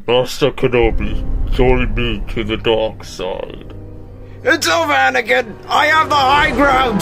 Master Kenobi, join me to the dark side. It's over, Anakin! I have the high ground!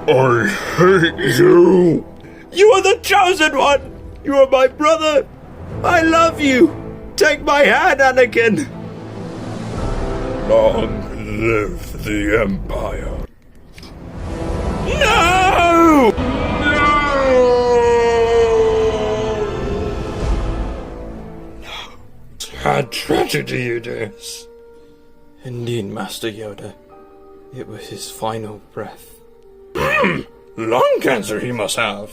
I hate you! You are the chosen one! You are my brother! I love you! Take my hand, Anakin! Long live the Empire. No! Sad tragedy it is. Indeed, Master Yoda. It was his final breath. Lung cancer he must have.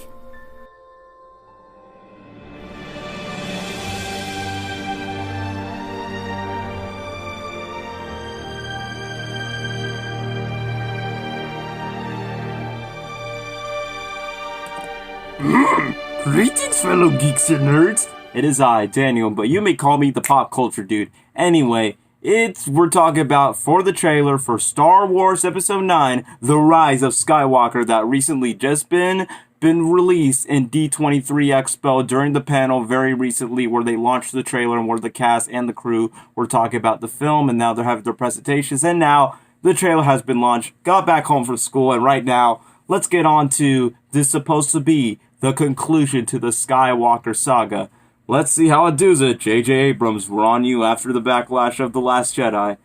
Greetings, fellow geeks and nerds. It is I, Daniel, but you may call me the Pop Culture Dude. Anyway, we're talking about for the trailer for Star Wars Episode 9, The Rise of Skywalker, that recently just been released in D23 Expo during the panel very recently where they launched the trailer and where the cast and the crew were talking about the film, and now they're having their presentations, and now the trailer has been launched, got back home from school, and right now, let's get on to this supposed to be the conclusion to the Skywalker Saga. Let's see how it does it. J.J. Abrams, we're on you after the backlash of The Last Jedi.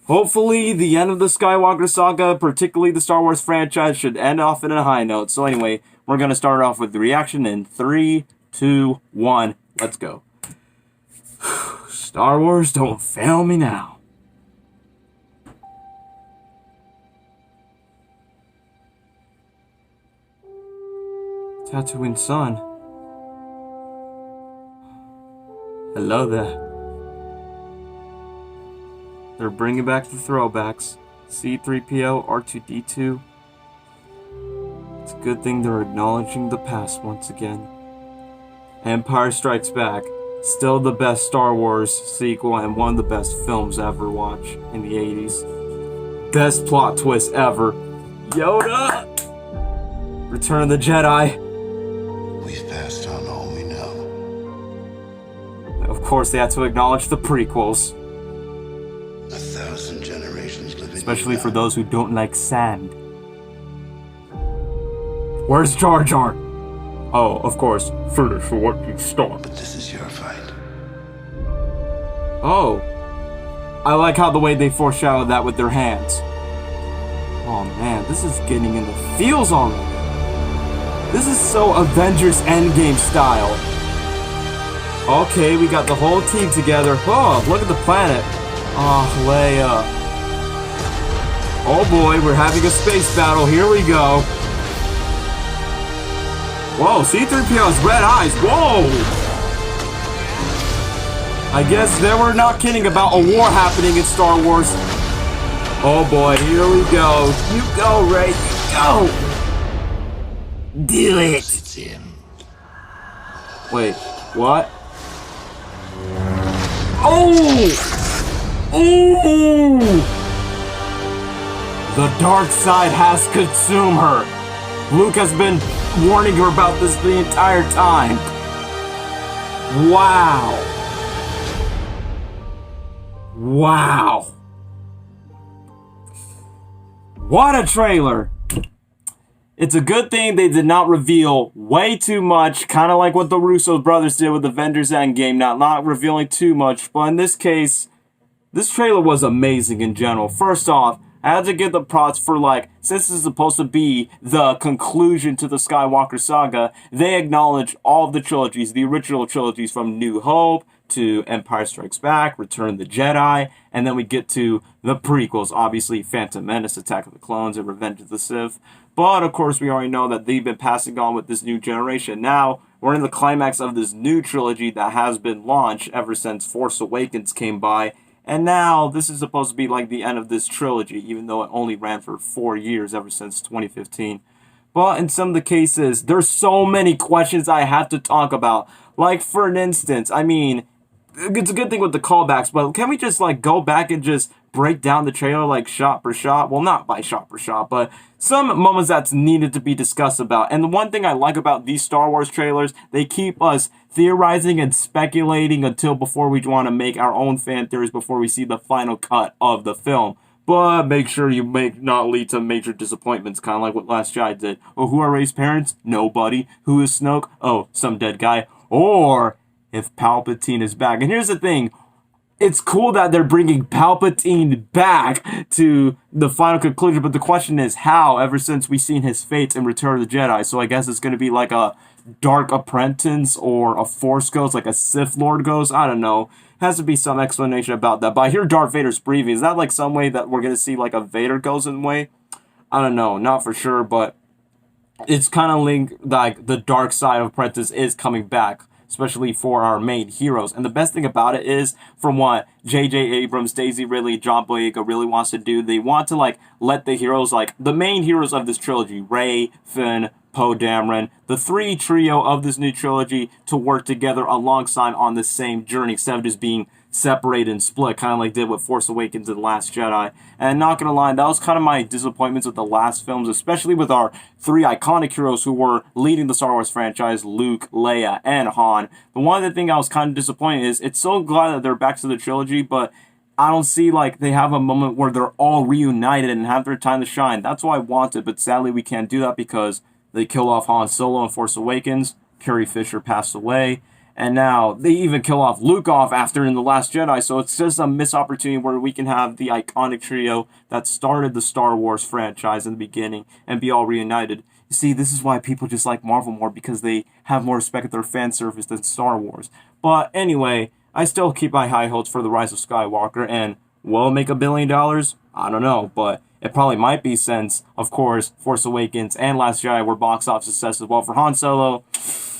Hopefully, the end of the Skywalker Saga, particularly the Star Wars franchise, should end off in a high note. So anyway, we're going to start off with the reaction in 3, 2, 1. Let's go. Star Wars, don't fail me now. Tatooine Sun. Hello there. They're bringing back the throwbacks. C3PO, R2-D2. It's a good thing they're acknowledging the past once again. Empire Strikes Back. Still the best Star Wars sequel and one of the best films ever watched in the 80s. Best plot twist ever. Yoda! Return of the Jedi. We've passed on all we know. Of course, they had to acknowledge the prequels. 1,000 generations living. Especially for those who don't like sand. Where's Jar Jar? Oh, of course. Finish what you start. But this is your fight. Oh. I like how the way they foreshadowed that with their hands. Oh man, this is getting in the feels already. This is so Avengers Endgame style. Okay, we got the whole team together. Oh, look at the planet. Oh, Leia. Oh boy, we're having a space battle. Here we go. Whoa, C3PO's red eyes. Whoa! I guess they were not kidding about a war happening in Star Wars. Oh boy, here we go. You go, Rey. You go. Do it. It's him. Wait, what? Oh! Ooh! The dark side has consumed her. Luke has been warning her about this the entire time. Wow. Wow. What a trailer. It's a good thing they did not reveal way too much, kind of like what the Russo brothers did with Avengers Endgame, not revealing too much. But in this case, this trailer was amazing in general. First off, I had to give the props for, since this is supposed to be the conclusion to the Skywalker Saga, they acknowledge all of the trilogies, the original trilogies from New Hope to Empire Strikes Back, Return of the Jedi, and then we get to the prequels, obviously Phantom Menace, Attack of the Clones, and Revenge of the Sith. But, of course, we already know that they've been passing on with this new generation. Now, we're in the climax of this new trilogy that has been launched ever since Force Awakens came by. And now, this is supposed to be like the end of this trilogy, even though it only ran for 4 years, ever since 2015. But in some of the cases, there's so many questions I have to talk about. Like, for an instance, it's a good thing with the callbacks, but can we just like go back and just break down the trailer like shot for shot? Well, not by shot for shot, but some moments that's needed to be discussed about. And the one thing I like about these Star Wars trailers, they keep us theorizing and speculating until before we want to make our own fan theories before we see the final cut of the film. But make sure you not lead to major disappointments, kind of like what Last Jedi did. Oh, who are Rey's parents? Nobody. Who is Snoke? Oh, some dead guy. Or if Palpatine is back. And here's the thing. It's cool that they're bringing Palpatine back to the final conclusion, but the question is how, ever since we've seen his fate in Return of the Jedi. So I guess it's going to be like a Dark Apprentice or a Force Ghost, like a Sith Lord Ghost. I don't know. Has to be some explanation about that. But I hear Darth Vader's breathing. Is that like some way that we're going to see like a Vader Ghost in way? I don't know. Not for sure, but it's kind of linked, like the dark side of Apprentice is coming back, especially for our main heroes. And the best thing about it is, from what J.J. Abrams, Daisy Ridley, John Boyega really wants to do, they want to like let the heroes, like the main heroes of this trilogy, Rey, Finn, Poe Dameron, the three trio of this new trilogy, to work together alongside on the same journey instead of just being separated and split, kind of like did with Force Awakens and The Last Jedi. And not gonna lie, that was kind of my disappointments with the last films, especially with our three iconic heroes who were leading the Star Wars franchise, Luke, Leia, and Han. But one of the things I was kind of disappointed is, it's so glad that they're back to the trilogy, but I don't see like they have a moment where they're all reunited and have their time to shine. That's what I wanted, but sadly we can't do that because they kill off Han Solo in Force Awakens, Carrie Fisher passed away, and now they even kill off Luke off after in The Last Jedi, so it's just a missed opportunity where we can have the iconic trio that started the Star Wars franchise in the beginning and be all reunited. You see, this is why people just like Marvel more, because they have more respect for their fan service than Star Wars. But anyway, I still keep my high hopes for The Rise of Skywalker, and will it make $1 billion? I don't know, but it probably might be, since, of course, Force Awakens and Last Jedi were box office successes. Well, for Han Solo,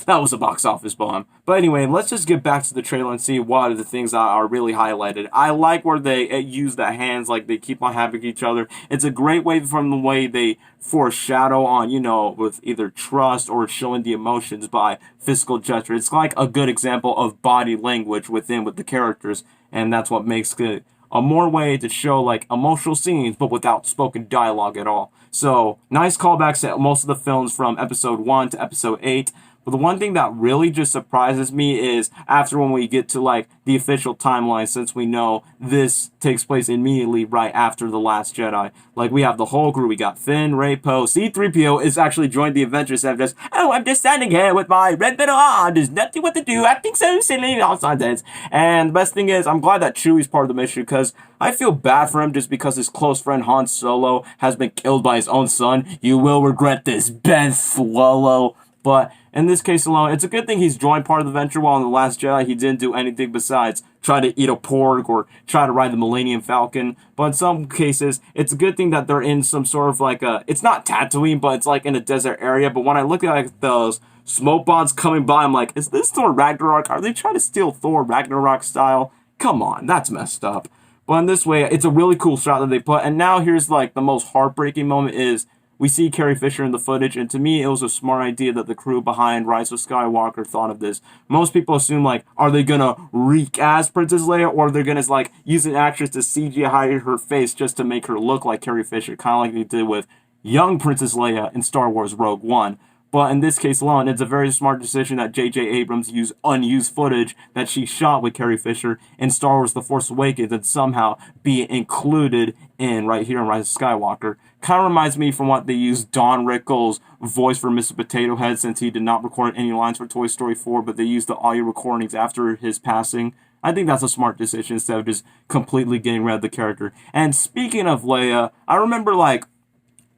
that was a box office bomb. But anyway, let's just get back to the trailer and see what are the things that are really highlighted. I like where they use the hands, like they keep on having each other. It's a great way from the way they foreshadow on, you know, with either trust or showing the emotions by physical gesture. It's like a good example of body language with the characters, and that's what makes it a more way to show like emotional scenes, but without spoken dialogue at all. So nice callbacks to most of the films from episode 1 to episode 8. But the one thing that really just surprises me is after when we get to like the official timeline, since we know this takes place immediately right after The Last Jedi. Like we have the whole crew. We got Finn, Rey, Poe. C3PO is actually joined the Avengers and just, oh, I'm just standing here with my red metal on. There's nothing what to do. Acting so silly. All nonsense. And the best thing is, I'm glad that Chewie's part of the mission, because I feel bad for him just because his close friend Han Solo has been killed by his own son. You will regret this, Ben Swallow. But in this case alone, it's a good thing he's joined part of the venture, while in The Last Jedi he didn't do anything besides try to eat a porg or try to ride the Millennium Falcon. But in some cases, it's a good thing that they're in some sort of like a, it's not Tatooine, but it's like in a desert area. But when I look at like those smoke bombs coming by, I'm like, is this Thor Ragnarok? Are they trying to steal Thor Ragnarok style? Come on, that's messed up. But in this way, it's a really cool shot that they put. And now here's like the most heartbreaking moment is, we see Carrie Fisher in the footage, and to me, it was a smart idea that the crew behind Rise of Skywalker thought of this. Most people assume, like, are they gonna recast Princess Leia, or they're gonna, like, use an actress to CGI her face just to make her look like Carrie Fisher, kind of like they did with young Princess Leia in Star Wars Rogue One. But in this case alone, it's a very smart decision that J.J. Abrams used unused footage that she shot with Carrie Fisher in Star Wars The Force Awakens and somehow be included in right here in Rise of Skywalker. Kind of reminds me from what they used Don Rickles' voice for Mr. Potato Head, since he did not record any lines for Toy Story 4, but they used the audio recordings after his passing. I think that's a smart decision instead of just completely getting rid of the character. And speaking of Leia, I remember like,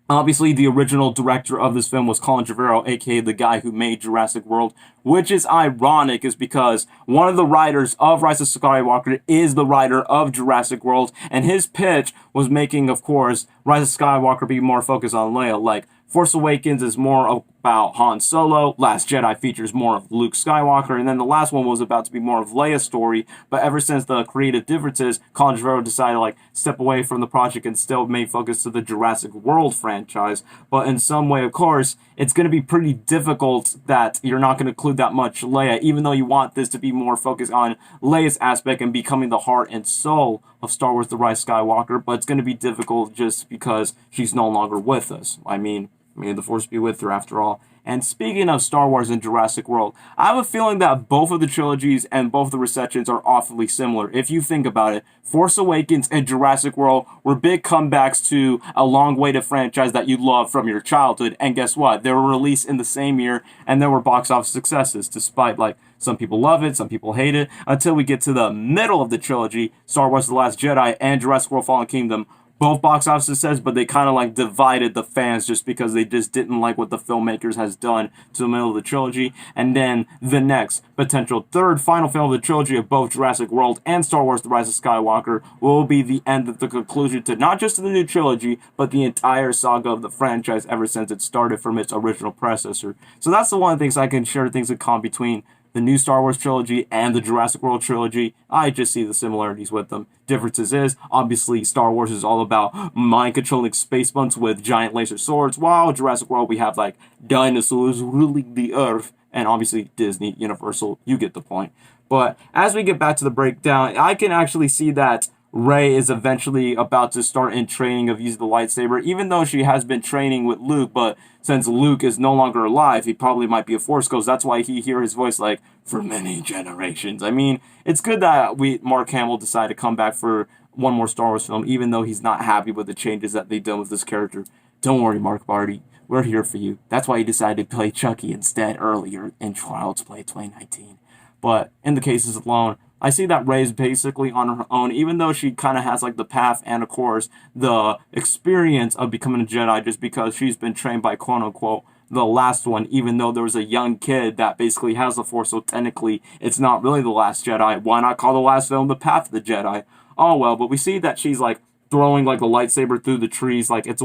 obviously, the original director of this film was Colin Trevorrow, aka the guy who made Jurassic World, which is ironic, is because one of the writers of Rise of Skywalker is the writer of Jurassic World, and his pitch was making, of course, Rise of Skywalker be more focused on Leia. Like, Force Awakens is more about Han Solo. Last Jedi features more of Luke Skywalker, and then the last one was about to be more of Leia's story. But ever since the creative differences, Colin Trevorrow decided to like step away from the project and still made focus to the Jurassic World franchise. But in some way, of course, it's going to be pretty difficult that you're not going to include that much Leia, even though you want this to be more focused on Leia's aspect and becoming the heart and soul of Star Wars The Rise of Skywalker. But it's going to be difficult just because she's no longer with us. I mean, may the Force be with her after all. And speaking of Star Wars and Jurassic World, I have a feeling that both of the trilogies and both of the receptions are awfully similar. If you think about it, Force Awakens and Jurassic World were big comebacks to a long-awaited franchise that you loved from your childhood. And guess what? They were released in the same year, and they were box office successes, despite, like, some people love it, some people hate it, until we get to the middle of the trilogy, Star Wars The Last Jedi and Jurassic World Fallen Kingdom. Both box office success, but they kind of like divided the fans just because they just didn't like what the filmmakers has done to the middle of the trilogy. And then the next potential third final film of the trilogy of both Jurassic World and Star Wars The Rise of Skywalker will be the end of the conclusion to not just the new trilogy, but the entire saga of the franchise ever since it started from its original predecessor. So that's the one of the things I can share things in common between the new Star Wars trilogy and the Jurassic World trilogy. I just see the similarities with them. Differences is, obviously, Star Wars is all about mind-controlling space bunts with giant laser swords, while Jurassic World we have, like, dinosaurs ruling the earth, and obviously Disney, Universal, you get the point. But as we get back to the breakdown, I can actually see that Rey is eventually about to start in training of using the lightsaber, even though she has been training with Luke, but since Luke is no longer alive, he probably might be a Force ghost. That's why he hear his voice like, for many generations. I mean, it's good that Mark Hamill decided to come back for one more Star Wars film, even though he's not happy with the changes that they've done with this character. Don't worry, Mark Barty. We're here for you. That's why he decided to play Chucky instead earlier in Child's Play 2019. But in the cases alone, I see that Rey's basically on her own, even though she kind of has like the path and, of course, the experience of becoming a Jedi just because she's been trained by quote-unquote the last one, even though there was a young kid that basically has the Force, so technically it's not really the Last Jedi. Why not call the last film The Path of the Jedi? Oh well, but we see that she's like throwing like the lightsaber through the trees. Like it's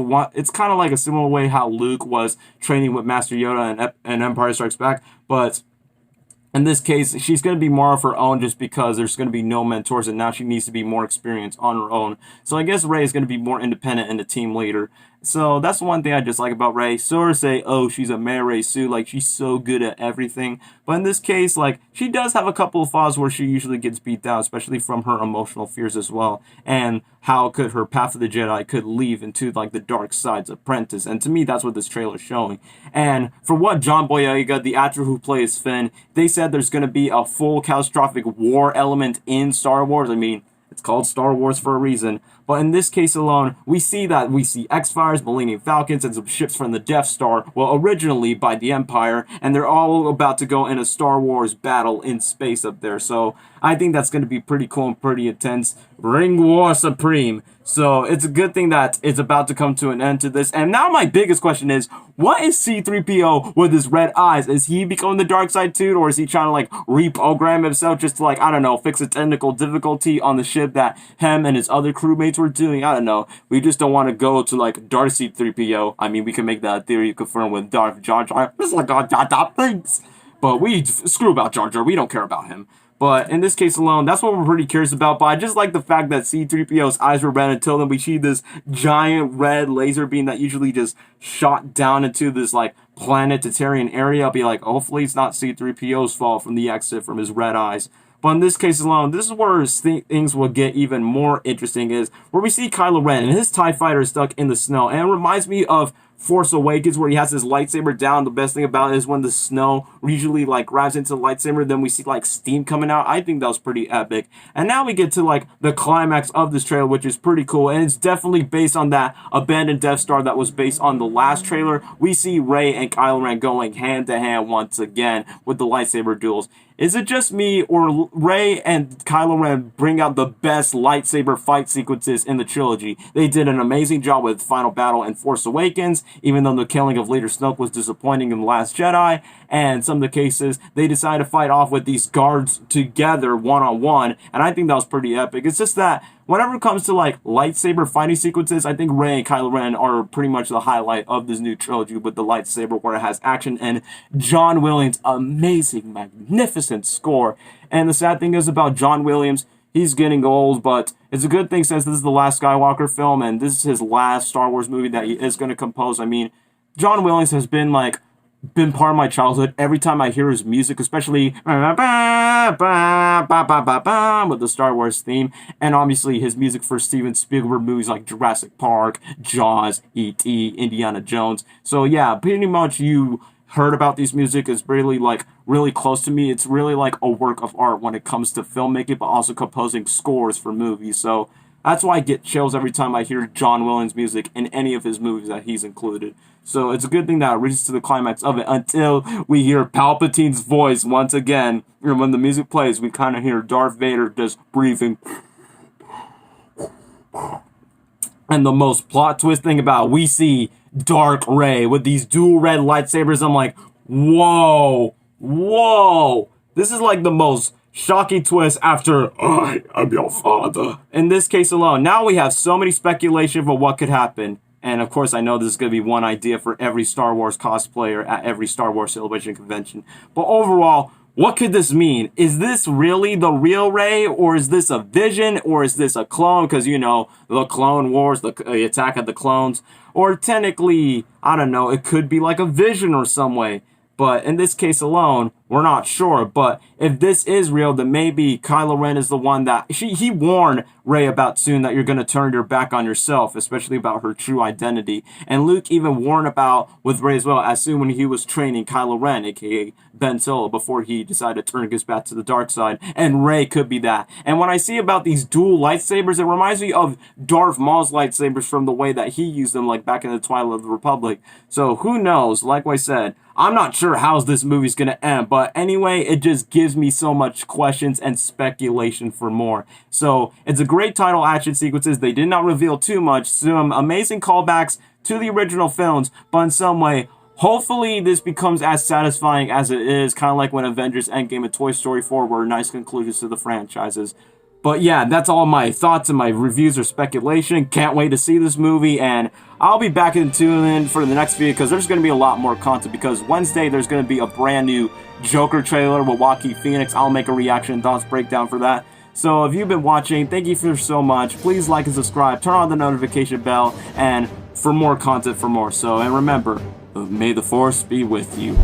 kind of like a similar way how Luke was training with Master Yoda in Empire Strikes Back, but in this case, she's going to be more of her own just because there's going to be no mentors and now she needs to be more experienced on her own. So I guess Rey is going to be more independent and a team leader. So that's one thing I just like about Rey. Sort of say, oh, she's a Mary Sue, like she's so good at everything. But in this case, like she does have a couple of flaws where she usually gets beat down, especially from her emotional fears as well. And how could her path of the Jedi could leave into like the dark side's apprentice. And to me, that's what this trailer is showing. And for what John Boyega, the actor who plays Finn, they said there's going to be a full catastrophic war element in Star Wars. I mean, it's called Star Wars for a reason. But in this case alone, we see X-Fires, Bellini Falcons, and some ships from the Death Star, well, originally by the Empire, and they're all about to go in a Star Wars battle in space up there. So I think that's going to be pretty cool and pretty intense. Ring War Supreme. So it's a good thing that it's about to come to an end to this. And now my biggest question is, what is C3PO with his red eyes? Is he becoming the dark side too? Or is he trying to like reprogram himself just to like, I don't know, fix a technical difficulty on the ship that him and his other crewmates were doing? I don't know. We just don't want to go to like Darth C3PO. I mean, we can make that theory confirmed with Darth Jar Jar. It's like things. But we screw about Jar Jar. We don't care about him. But in this case alone, that's what we're pretty curious about. But I just like the fact that C-3PO's eyes were red until then we see this giant red laser beam that usually just shot down into this like planetarian area. I'll be like, hopefully it's not C-3PO's fault from the exit from his red eyes. But in this case alone, this is where things will get even more interesting, is where we see Kylo Ren and his TIE fighter is stuck in the snow. And it reminds me of Force Awakens, where he has his lightsaber down. The best thing about it is when the snow usually like grabs into the lightsaber, then we see like steam coming out. I think that was pretty epic. And now we get to like the climax of this trailer, which is pretty cool. And it's definitely based on that abandoned Death Star that was based on the last trailer. We see Rey and Kylo Ren going hand to hand once again with the lightsaber duels. Is it just me, or Rey and Kylo Ren bring out the best lightsaber fight sequences in the trilogy? They did an amazing job with Final Battle and Force Awakens, even though the killing of Leader Snoke was disappointing in The Last Jedi, and some of the cases, they decided to fight off with these guards together, one-on-one, and I think that was pretty epic. It's just that whenever it comes to like lightsaber fighting sequences, I think Rey and Kylo Ren are pretty much the highlight of this new trilogy with the lightsaber, where it has action and John Williams' amazing, magnificent score. And the sad thing is about John Williams, he's getting old, but it's a good thing since this is the last Skywalker film and this is his last Star Wars movie that he is going to compose. I mean, John Williams has been part of my childhood. Every time I hear his music, especially with the Star Wars theme, and obviously his music for Steven Spielberg movies like Jurassic Park, Jaws, E.T., Indiana Jones. So yeah, pretty much you heard about these music is really close to me. It's really like a work of art when it comes to filmmaking, but also composing scores for movies. So that's why I get chills every time I hear John Williams' music in any of his movies that he's included. So it's a good thing that it reaches to the climax of it until we hear Palpatine's voice once again. And when the music plays, we kind of hear Darth Vader just breathing. And the most plot twist thing about it, we see Dark Rey with these dual red lightsabers. I'm like, whoa. This is like the most shocking twist after I am your father. In this case alone, now we have so many speculation for what could happen. And of course, I know this is going to be one idea for every Star Wars cosplayer at every Star Wars Celebration convention. But overall, what could this mean? Is this really the real Rey? Or is this a vision? Or is this a clone? Because, you know, the Clone Wars, the Attack of the Clones. Or technically, I don't know, it could be like a vision or some way. But in this case alone, we're not sure. But if this is real, then maybe Kylo Ren is the one that he warned Rey about soon that you're going to turn your back on yourself, especially about her true identity. And Luke even warned about with Rey as well, as soon when he was training Kylo Ren, aka Ben Solo, before he decided to turn his back to the dark side. And Rey could be that. And when I see about these dual lightsabers, it reminds me of Darth Maul's lightsabers from the way that he used them, like back in the Twilight of the Republic. So who knows? Like I said, I'm not sure how this movie's going to end, but anyway, it just gives me so much questions and speculation for more. So it's a great title action sequences. They did not reveal too much. Some amazing callbacks to the original films, but in some way, hopefully this becomes as satisfying as it is, kind of like when Avengers Endgame and Toy Story 4 were nice conclusions to the franchises. But yeah, that's all my thoughts and my reviews or speculation. Can't wait to see this movie, and I'll be back in tune in for the next video because there's going to be a lot more content, because Wednesday there's going to be a brand new Joker trailer with Joaquin Phoenix. I'll make a reaction and thoughts breakdown for that. So if you've been watching, thank you for so much. Please like and subscribe, turn on the notification bell, and for more content for more. So, and remember, may the Force be with you.